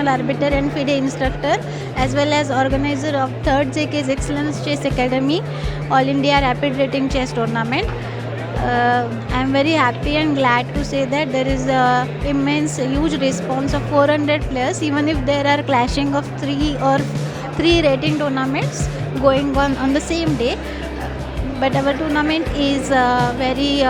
National Arbiter and FIDE instructor, as well as organizer of 3rd JK's Excellence Chess Academy All India Rapid Rating Chess Tournament. I am very happy and glad to say that there is a immense huge response of 400 players, even if there are clashing of three rating tournaments going on the same day. But our tournament is very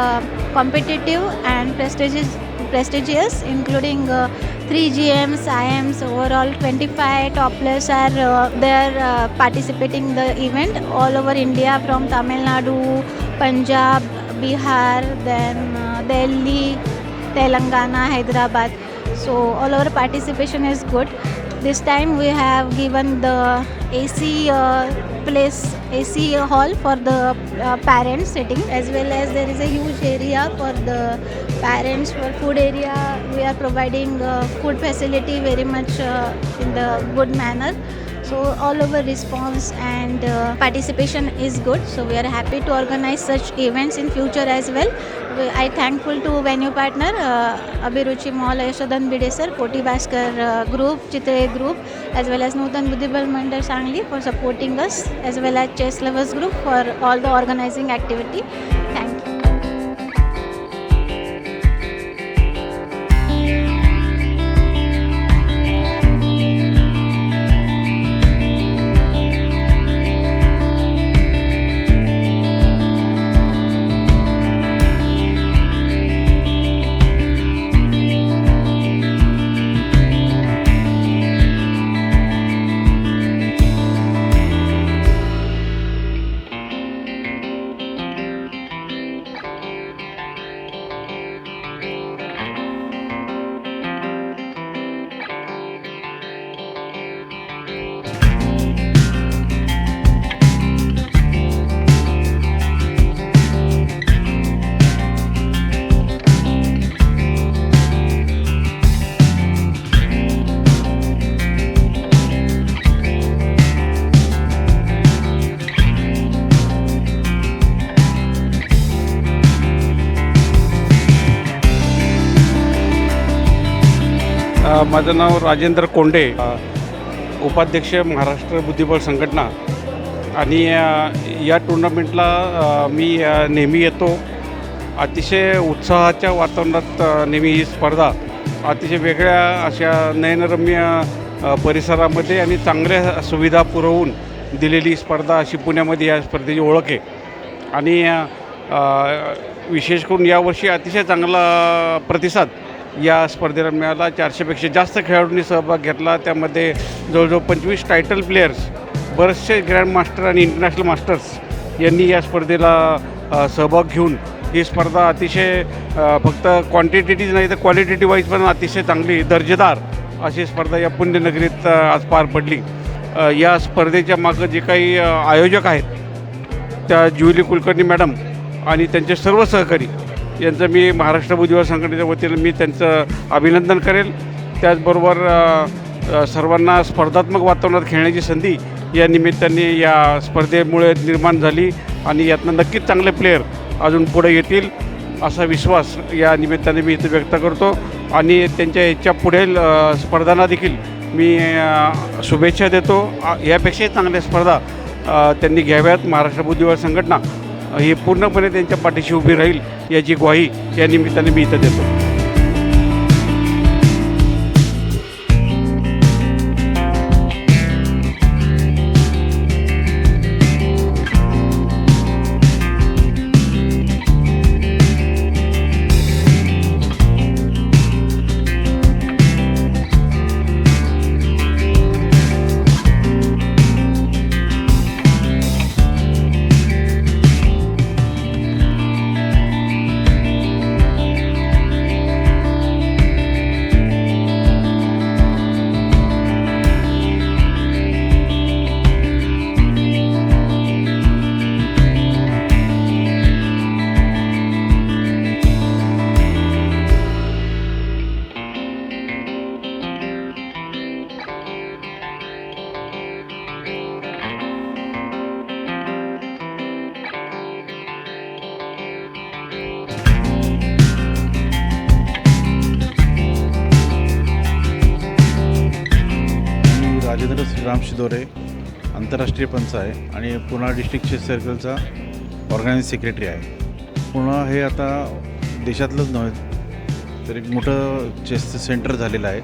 competitive and prestigious, including 3 GMs, IMs. Overall 25 top players are there participating the event all over India, from Tamil Nadu, Punjab, Bihar, then Delhi, Telangana, Hyderabad. So all our participation is good. This time we have given the AC AC hall for the parents sitting, as well as there is a huge area for the parents. For food area, we are providing food facility very much in the good manner. So all over response and participation is good. So we are happy to organize such events in future as well. I thankful to venue partner Abhiruchi Mall, Yashodan Bide sir, Koti Bhaskar group, Chitre group, as well as Nutan Buddhibal Mandal Sangli for supporting us, as well as Chess Lovers group for all the organizing activity. Thank you. माझं नाव Rajendra Conde, उपाध्यक्ष महाराष्ट्र बुद्धिबळ संघटना. आणि या टुर्नामेंटला मी नेहमी येतो. अतिशय उत्साहाच्या वातावरणात नेहमी ही स्पर्धा अतिशय वेगळ्या अशा नयनरम्य परिसरामध्ये आणि चांगल्या सुविधा पुरवून दिलेली स्पर्धा अशी पुण्यामध्ये या स्पर्धेची ओळख आहे. आणि विशेष करून यावर्षी अतिशय चांगला प्रतिसाद या स्पर्धेला मिळाला. 400पेक्षा जास्त खेळाडूंनी सहभाग घेतला. त्यामध्ये जवळजवळ 25 टायटल प्लेयर्स, बरेचसे ग्रँड मास्टर आणि इंटरनॅशनल मास्टर्स यांनी या स्पर्धेला सहभाग घेऊन ही स्पर्धा अतिशय फक्त क्वांटिटेटिव्ह नाही तर क्वालिटेटिव्ह वाईज पण अतिशय चांगली दर्जेदार अशी स्पर्धा या पुण्यनगरीत आज पार पडली. या स्पर्धेच्या मागं जे काही आयोजक आहेत त्या जुली कुलकर्णी मॅडम आणि त्यांचे सर्व सहकारी यांचं मी महाराष्ट्र बुद्धिबळ संघटनेच्या वतीनं मी त्यांचं अभिनंदन करेल. त्याचबरोबर सर्वांना स्पर्धात्मक वातावरणात खेळण्याची संधी या निमित्ताने या स्पर्धेमुळे निर्माण झाली आणि यातनं नक्कीच चांगले प्लेयर अजून पुढे येतील असा विश्वास या निमित्ताने मी इथं व्यक्त करतो. आणि त्यांच्या याच्या पुढील स्पर्धांना देखील मी शुभेच्छा देतो. यापेक्षाही चांगल्या स्पर्धा त्यांनी घ्याव्यात. महाराष्ट्र बुद्धिबळ संघटना ही पूर्णपणे त्यांच्या पाठीशी उभी राहील याची ग्वाही या निमित्ताने मी इथं देतो. राम शिदोरे आंतरराष्ट्रीय पंच आहे आणि पुणा डिस्ट्रिक्ट चेस सर्कलचा ऑर्गनायझिंग सेक्रेटरी आहे. पुणा हे आता देशातलंच नव्हे तर एक मोठं चेसचं सेंटर झालेलं आहे.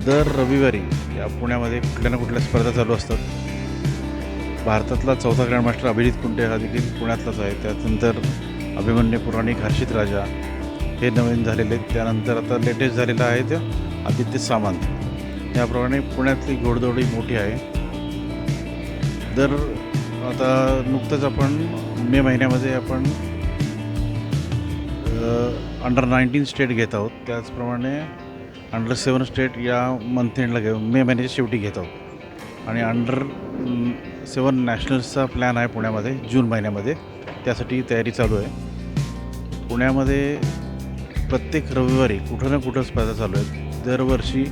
दर रविवारी या पुण्यामध्ये कुठल्या ना कुठल्या स्पर्धा चालू असतात. भारतातला 4था ग्रँडमास्टर अभिजित कुंटे हा देखील पुण्यातलाच आहे. त्यानंतर अभिमन्यू पुराणिक, हर्षित राजा हे नवीन झालेले आहेत. त्यानंतर आता लेटेस्ट झालेलं आहे ते आदित्य सामंत. याप्रमाणे पुण्यातली घोडदौडी मोठी आहे. दर आता नुकतंच आपण मे महिन्यामध्ये आपण अंडर 19 स्टेट घेत आहोत. त्याचप्रमाणे अंडर 7 स्टेट या मंथ एंडला मे महिन्याच्या शेवटी घेत आहोत. आणि अंडर 7 नॅशनल्सचा प्लॅन आहे पुण्यामध्ये जून महिन्यामध्ये. त्यासाठी तयारी चालू आहे. पुण्यामध्ये प्रत्येक रविवारी कुठं ना कुठं स्पर्धा चालू आहेत. दरवर्षी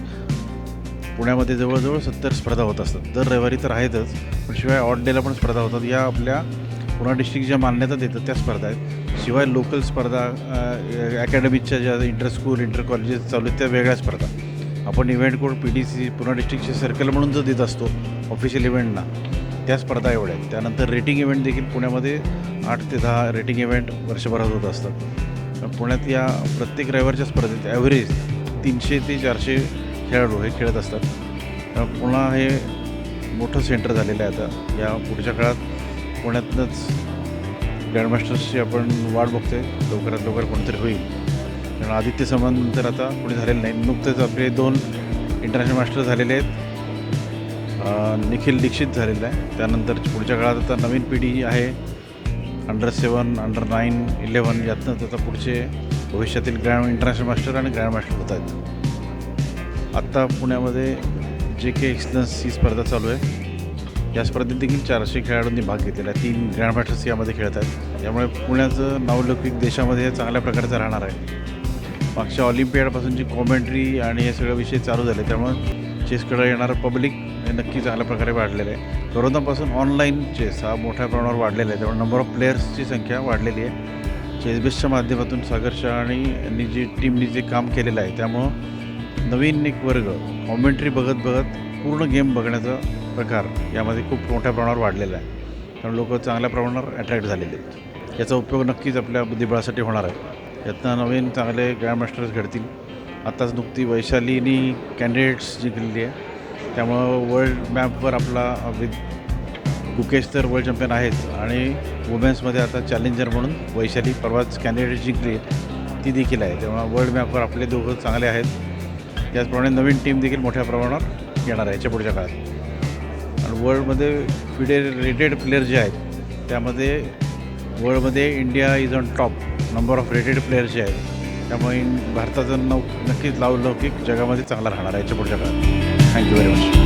पुण्यामध्ये जवळजवळ 70 स्पर्धा होत असतात. दर रविवारी तर आहेतच, पण शिवाय ऑड डेला पण स्पर्धा होतात. या आपल्या पुणा डिस्ट्रिक्ट ज्या मान्यता देतात त्या स्पर्धा आहेत. शिवाय लोकल स्पर्धा अकॅडमीच्या ज्या इंटर स्कूल इंटर कॉलेजेस चालू आहेत त्या वेगळ्या स्पर्धा. आपण इव्हेंट कोड PDC पुणा डिस्ट्रिक्टचे सर्कल म्हणून जो देत असतो ऑफिशियल इव्हेंटना, त्या स्पर्धा एवढ्या आहेत. त्यानंतर रेटिंग इव्हेंट देखील पुण्यामध्ये 8 ते 10 रेटिंग इव्हेंट वर्षभरात होत असतात. पुण्यात या प्रत्येक रविवारच्या स्पर्धेत ॲव्हरेज 300 ते 400 खेळाडू हे खेळत असतात. पुणा हे मोठं सेंटर झालेलं आहे. आता या पुढच्या काळात पुण्यातनंच ग्रँडमास्टर्सची आपण वाट बघतोय. लवकरात लवकर कोणतरी होईल. कारण आदित्य सामंत नंतर आता कोणी झालेलं नाही. नुकतेच आपले 2 इंटरनॅशनल मास्टर झालेले आहेत. निखिल दीक्षित झालेलं आहे. त्यानंतर पुढच्या काळात आता नवीन पिढी आहे. अंडर 7, अंडर 9, 11 यातनंच आता पुढचे भविष्यातील इंटरनॅशनल मास्टर आणि ग्रँडमास्टर होत आहेत. आत्ता पुण्यामध्ये JK एक्सलन्स ही स्पर्धा चालू आहे. या स्पर्धेत देखील 400 खेळाडूंनी भाग घेतलेला आहे. 3 ग्रँडमास्टर्स यामध्ये खेळत आहेत. त्यामुळे पुण्याचं नावलौकिक देशामध्ये चांगल्या प्रकारचं राहणार आहे. मागच्या ऑलिम्पियाडपासूनची कॉमेंट्री आणि हे सगळे विषय चालू झाले. त्यामुळे चेसकडे येणारं पब्लिक हे नक्की चांगल्या प्रकारे वाढलेलं आहे. कोरोनापासून ऑनलाईन चेस हा मोठ्या प्रमाणावर वाढलेला आहे. त्यामुळे नंबर ऑफ प्लेयर्सची संख्या वाढलेली आहे. चेसबेसच्या माध्यमातून सागर शाह आणि यांनी जी टीमनी जे काम केलेलं आहे त्यामुळं नवीन एक वर्ग कॉमेंट्री बघत पूर्ण गेम बघण्याचा प्रकार यामध्ये खूप मोठ्या प्रमाणावर वाढलेला आहे. त्यामुळे लोक चांगल्या प्रमाणावर अट्रॅक्ट झालेले आहेत. याचा उपयोग नक्कीच आपल्या बुद्धिबळासाठी होणार आहे. यातनं नवीन चांगले ग्रँडमास्टर्स घडतील. आत्ताच नुकती वैशालीनी कॅन्डिडेट्स जिंकलेली आहे. त्यामुळं वर्ल्ड मॅपवर आपला गुकेश तर वर्ल्ड चॅम्पियन आहेच आणि वुमेन्समध्ये आता चॅलेंजर म्हणून वैशाली परवाच कॅन्डिडेट जिंकली ती देखील आहे. त्यामुळे वर्ल्ड मॅपवर आपले दोघं चांगले आहेत. त्याचप्रमाणे नवीन टीम देखील मोठ्या प्रमाणावर येणार आहे याच्या पुढच्या काळात. आणि वर्ल्डमध्ये फिडे रेटेड प्लेयर जे आहेत त्यामध्ये वर्ल्डमध्ये India is on top number of rated players जे आहेत. त्यामुळे भारताचं नक्कीच नावलौकिक जगामध्ये चांगला राहणार आहे याच्या पुढच्या काळात. Thank you very much.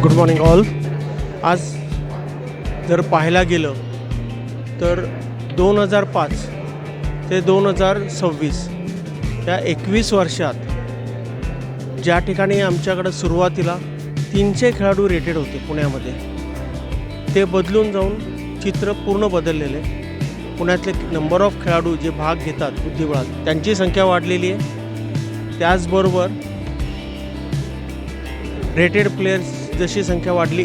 Good morning all. आज जर पाहायला गेलं तर 2005 ते 2026 या 21 वर्षात ज्या ठिकाणी आमच्याकडं सुरुवातीला 300 खेळाडू रेटेड होते पुण्यामध्ये, ते बदलून जाऊन चित्र पूर्ण बदललेले. पुण्यातले नंबर ऑफ खेळाडू जे भाग घेतात बुद्धिबळात त्यांची संख्या वाढलेली आहे. त्याचबरोबर रेटेड प्लेयर्स जशी संख्या वाढली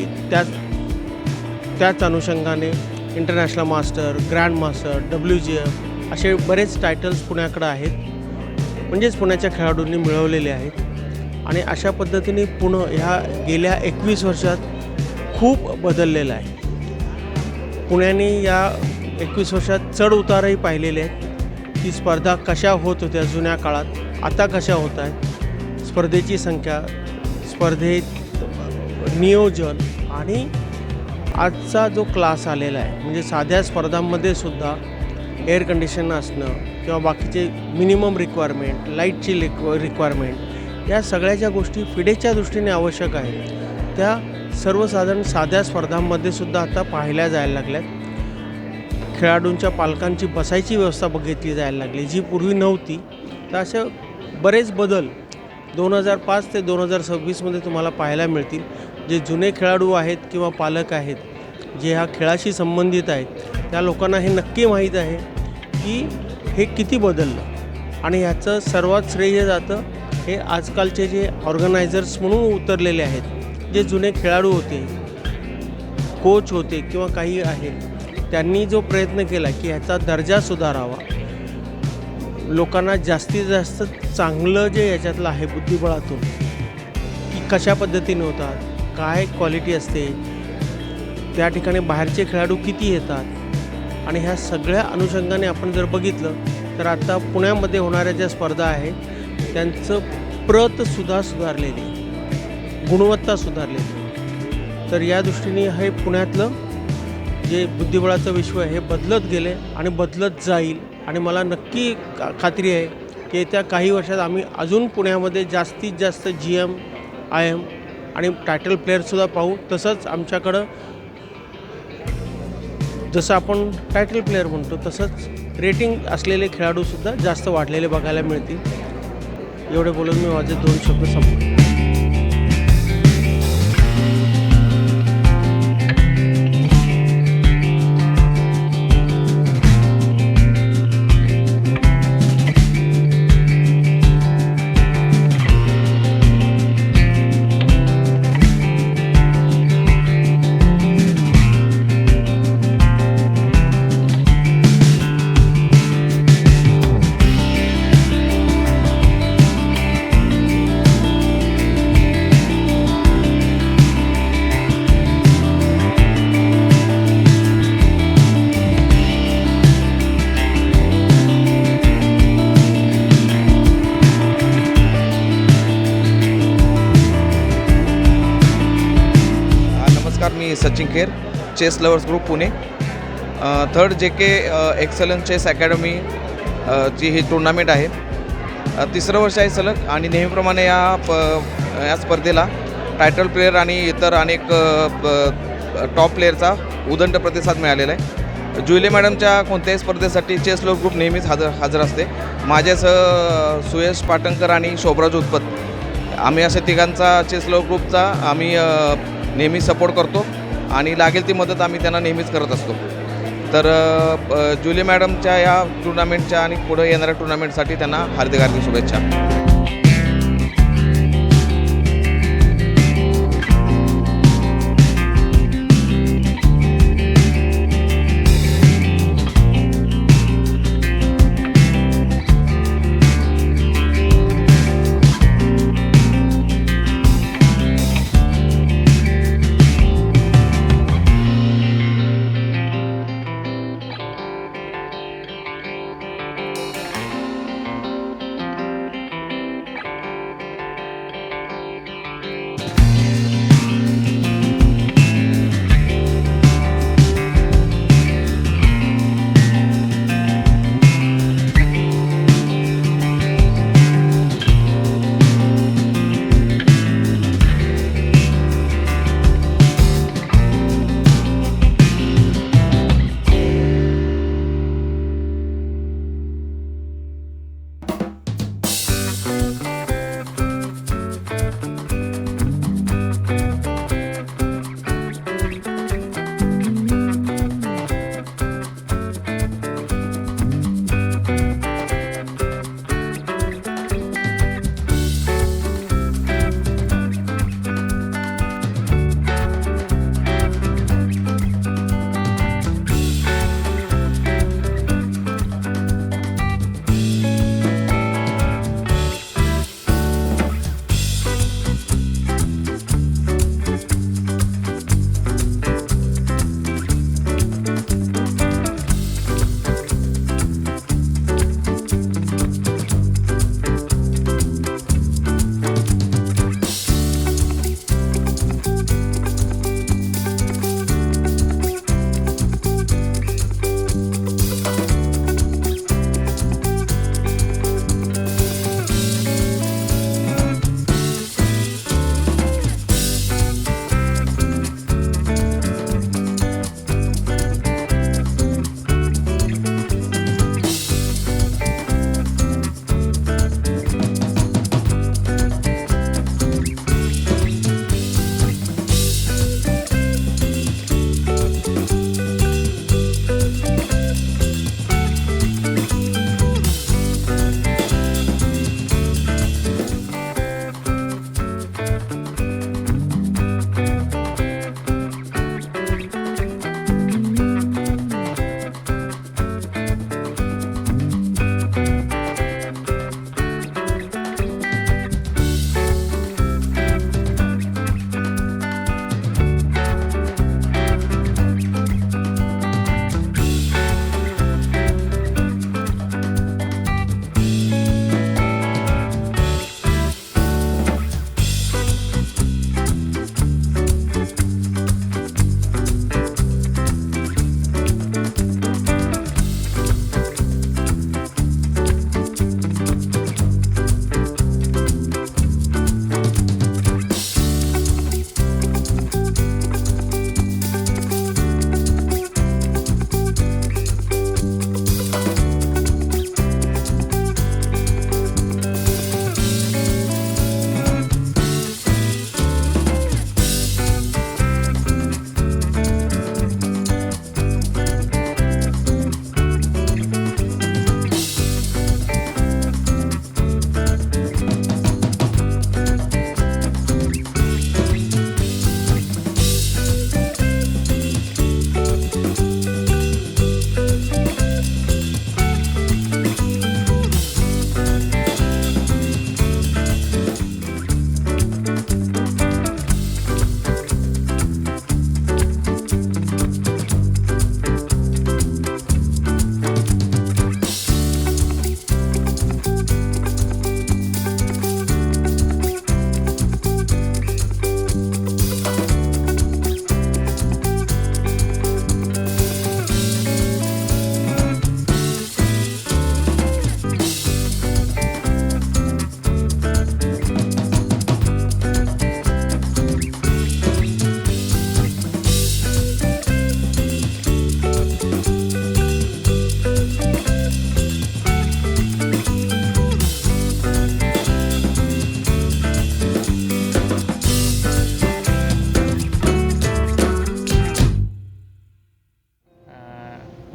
त्याच अनुषंगाने international master, grand master, WGF असे बरेच टायटल्स पुण्याकडं आहेत, म्हणजेच पुण्याच्या खेळाडूंनी मिळवलेले आहेत. आणि अशा पद्धतीने पुणे ह्या गेल्या 21 वर्षात खूप बदललेलं आहे. पुण्याने या 21 वर्षात चढ उतारही पाहिलेले आहेत की स्पर्धा कशा होत होत्या जुन्या काळात, आता कशा होत आहेत. स्पर्धेची संख्या, स्पर्धेत नियोजन आणि आजचा जो क्लास आलेला आहे, म्हणजे साध्या स्पर्धांमध्ये सुद्धा एअर कंडिशन असणं किंवा बाकीचे मिनिमम रिक्वायरमेंट, लाईटची रिक्वायरमेंट, या सगळ्या ज्या गोष्टी फिडेच्या दृष्टीने आवश्यक आहेत त्या सर्वसाधारण साध्या स्पर्धांमध्ये सुद्धा आता पाहायला जायला लागल्यात. खेळाडूंच्या पालकांची बसायची व्यवस्था बघितली जायला लागली, जी पूर्वी नव्हती. तर असे बरेच बदल 2005 ते 2026मध्ये तुम्हाला पाहायला मिळतील. जे जुने खेळाडू आहेत किंवा पालक आहेत, जे ह्या खेळाशी संबंधित आहेत, त्या लोकांना हे नक्की माहीत आहे की हे किती बदललं. आणि ह्याचं सर्वात श्रेय जातं हे आजकालचे जे ऑर्गनायझर्स म्हणून उतरलेले आहेत, जे जुने खेळाडू होते, कोच होते किंवा काही आहे, त्यांनी जो प्रयत्न केला की ह्याचा दर्जा सुधारावा, लोकांना जास्तीत जास्त चांगलं जे याच्यातलं आहे बुद्धिबळातून की कशा पद्धतीने होतात, काय क्वालिटी असते, त्या ठिकाणी बाहेरचे खेळाडू किती येतात, आणि ह्या सगळ्या अनुषंगाने आपण जर बघितलं तर आता पुण्यामध्ये होणाऱ्या ज्या स्पर्धा आहेत त्यांचं प्रतसुद्धा सुधारलेली, गुणवत्ता सुधारलेली. तर या दृष्टीने हे पुण्यातलं जे बुद्धिबळाचं विश्व आहे हे बदलत गेले आणि बदलत जाईल. आणि मला नक्की खात्री आहे की येत्या काही वर्षात आम्ही अजून पुण्यामध्ये जास्तीत जास्त GM, IM आणि टायटल प्लेयरसुद्धा पाहू. तसंच आमच्याकडं जसं आपण टायटल प्लेयर म्हणतो तसंच रेटिंग असलेले खेळाडूसुद्धा जास्त वाढलेले बघायला मिळतील. एवढे बोलून मी माझे 2 शब्द संपवतो. मी Sachin Kher, chess lovers group Pune. Third JK excellence chess academy ची ही टुर्नामेंट आहे. तिसरं वर्ष आहे सलग आणि नेहमीप्रमाणे या स्पर्धेला टायटल प्लेयर आणि इतर अनेक टॉप प्लेयरचा उदंड प्रतिसाद मिळालेला आहे. जुईले मॅडमच्या कोणत्याही स्पर्धेसाठी चेस लवर्स ग्रुप नेहमीच हजर असते. माझ्यासह सुयश पाटणकर आणि शोभराज उत्पत, आम्ही अशा तिघांचा चेस लवर्स ग्रुपचा आम्ही नेहमी सपोर्ट करतो आणि लागेल ती मदत आम्ही त्यांना नेहमीच करत असतो. तर जुले मॅडमच्या या टुर्नामेंटच्या आणि पुढे येणाऱ्या टुर्नामेंटसाठी त्यांना हार्दिक हार्दिक शुभेच्छा.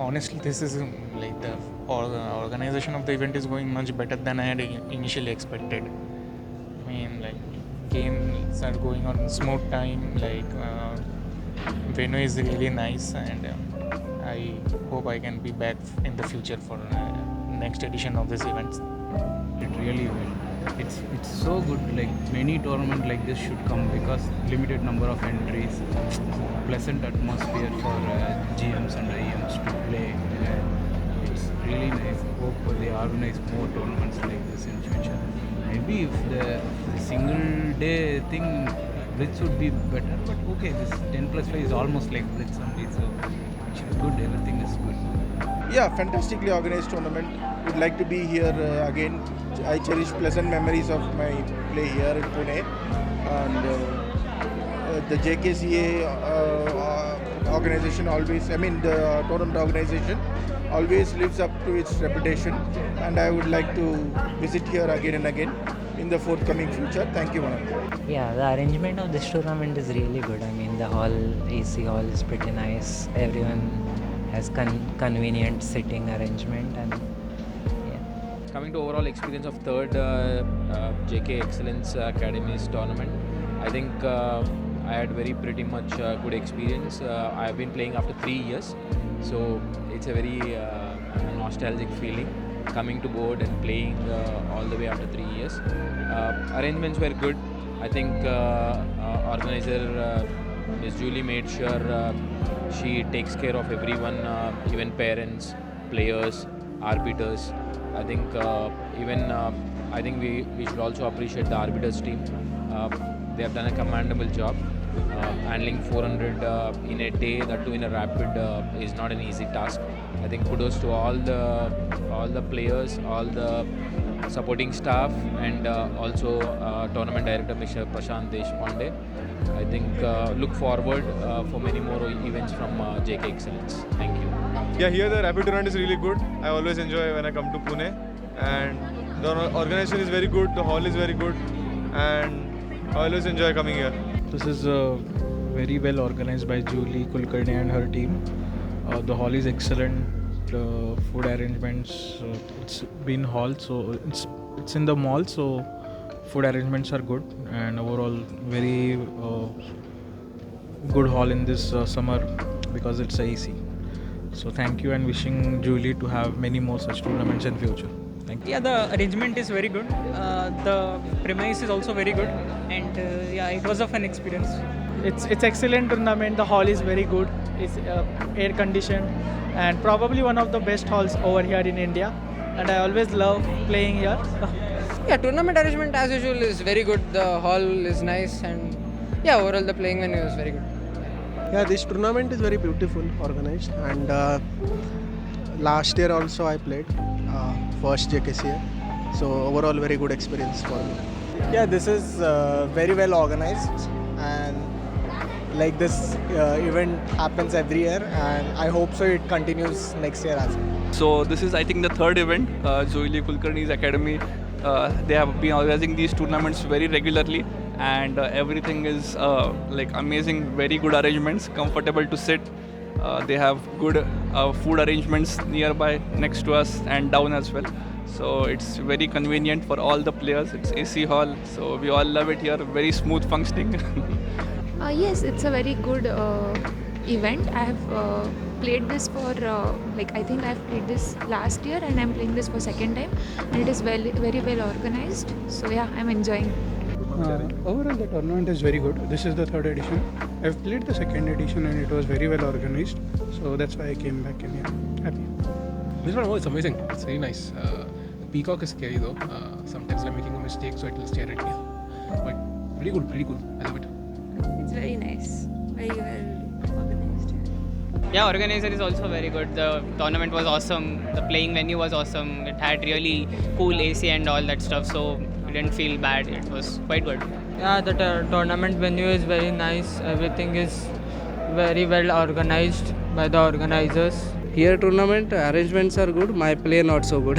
honestly, this is like the organization of the event is going much better than I had initially expected. I mean, like games are going on smooth time. Venue is really nice, and I hope I can be back in the future for next edition of this event. It really will. It's so good. Like many tournament like this should come because limited number of entries, pleasant atmosphere for GMs and IMs to play. It's really nice. Hope they organize more tournaments like this in future. Maybe if the single day thing, Blitz would be better. But okay, this 10+5 is almost like Blitz only, so it's good. Everything is good. Yeah, fantastically organized tournament. Would like to be here again. I cherish pleasant memories of my play here in Pune, and the JKCA organization always. I mean, the tournament organization always lives up to its reputation, and I would like to visit here again and again in the forthcoming future. Thank you, Manoj. Yeah, the arrangement of this tournament is really good. I mean, the hall, AC hall is pretty nice. Everyone has convenient sitting arrangement, and coming to overall experience of third JK Excellence Academies tournament, I think I had very pretty much good experience. I have been playing after 3 years, so it's a very nostalgic feeling coming to board and playing all the way after 3 years. Arrangements were good. I think organizer Ms. Julie made sure she takes care of everyone, even parents, players, arbiters. I think I think we should also appreciate the arbiters team. They have done a commendable job. Handling 400 in a day, that too in a rapid, is not an easy task. I think kudos to all the players, all the supporting staff, and also tournament director Mr. Prashant Deshpande. I think look forward for many more events from JK Excellence. Thank you. Yeah, here the rapid tournament is really good. I always enjoy when I come to Pune, and the organization is very good, the hall is very good, and I always enjoy coming here. This is very well organized by Julie Kulkarni and her team. The hall is excellent. Food arrangements, it's been hall, so it's in the mall, so food arrangements are good, and overall very good hall in this summer because it's AC. So thank you, and wishing Julie to have many more such tournaments in future. Thank you. Yeah, the arrangement is very good. The premise is also very good, and yeah, it was a fun experience. It's excellent tournament. The hall is very good. It's air conditioned, and probably one of the best halls over here in India. And I always love playing here. Yeah, tournament arrangement as usual is very good. The hall is nice, and yeah, overall the playing venue is very good. Yeah, this tournament is very beautiful organized, and last year also I played first JKCA, so overall very good experience for me. Yeah, this is very well organized, and like this event happens every year, and I hope so it continues next year as well. So this is, I think, the third event. Julie Kulkarni's Academy, they have been organizing these tournaments very regularly, and everything is like amazing, very good arrangements, comfortable to sit. They have good food arrangements nearby, next to us, and down as well. So it's very convenient for all the players. It's AC hall, so we all love it here. Very smooth functioning. Yes, it's a very good event. I have played this for I think I've played this last year, and I'm playing this for second time, and it is very well organized. So yeah, I'm enjoying. Overall, the tournament is very good. This is the third edition. I've played the second edition, and it was very well organized. So that's why I came back in here. Happy. This one, it's amazing. It's very nice. The peacock is scary though. Sometimes I'm making a mistake, so it will stare at me. But pretty good, pretty cool. I love it. It's very nice. Very well organized. Yeah, organizer is also very good. The tournament was awesome. The playing venue was awesome. It had really cool AC and all that stuff, so we didn't feel bad. It was quite good. Yeah, the tournament venue is very nice. Everything is very well organized by the organizers. Here tournament arrangements are good. My play not so good.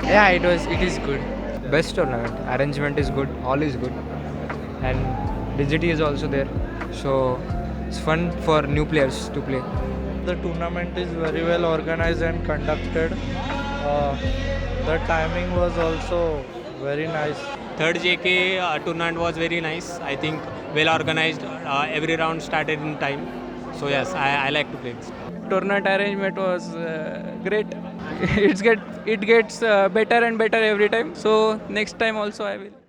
Yeah, it is good. Best tournament. Arrangement is good. All is good, and Digity is also there. So it's fun for new players to play. The tournament is very well organized and conducted. The timing was also very nice. Third JK tournament was very nice. I think well organized. Every round started in time. So yes, I like to play this. Tournament arrangement was great. It gets better and better every time. So next time also I will.